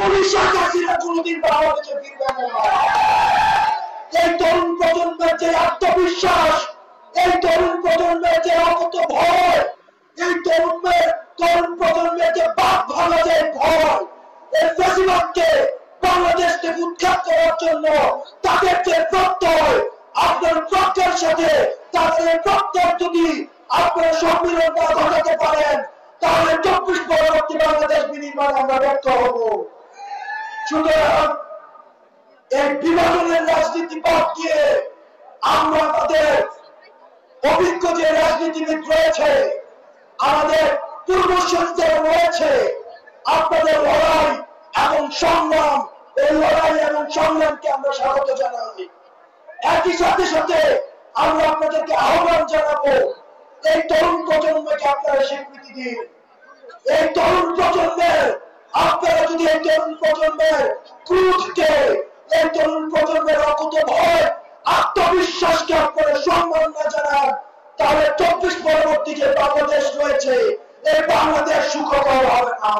Police Hasina কোনদিন বাংলাদেশে ফিরবে না। এই তরুণ প্রজন্মের যে আত্মবিশ্বাস, এই তরুণ প্রজন্মের যে অকুত ভয়, এই তরুণ প্রজন্মের যে বাপ ভাঙা যে ভয়, এই ফ্যাসিবাদকে বাংলাদেশ থেকে উৎখাত করার জন্য তাদের যে প্রত্যয়, আপনার প্রত্যয়ের সাথে তাদের প্রত্যয় যদি আপনারা সম্মিলন না ঘটাতে পারেন, তাহলে 24 পরবর্তী বাংলাদেশ বিনির্মাণ আমরা ব্যর্থ হব। সুতরাং এই বিভাজনের রাজনীতি বাদ দিয়ে আমরা আমাদের অভিজ্ঞ যে রাজনীতিবিদ রয়েছে, আমাদের পূর্বসূরীদের রয়েছে, আপনাদের লড়াই এবং সংগ্রাম, এই লড়াই এবং সংগ্রামকে আমরা স্বাগত জানাই। একই সাথে সাথে আমরা আপনাদেরকে আহ্বান জানাবো, এই তরুণ প্রজন্মকে আপনারা স্বীকৃতি দিন। এই তরুণ প্রজন্মের আপনারা যদি এই তরুণ প্রজন্মের ক্রোধকে, এই তরুণ প্রজন্মের অকুত ভয়, আত্মবিশ্বাসকে আপনারা সম্মান না জানান, তাহলে 24 পরবর্তী যে বাংলাদেশ রয়েছে, এই বাংলাদেশ সুখকর হবে না।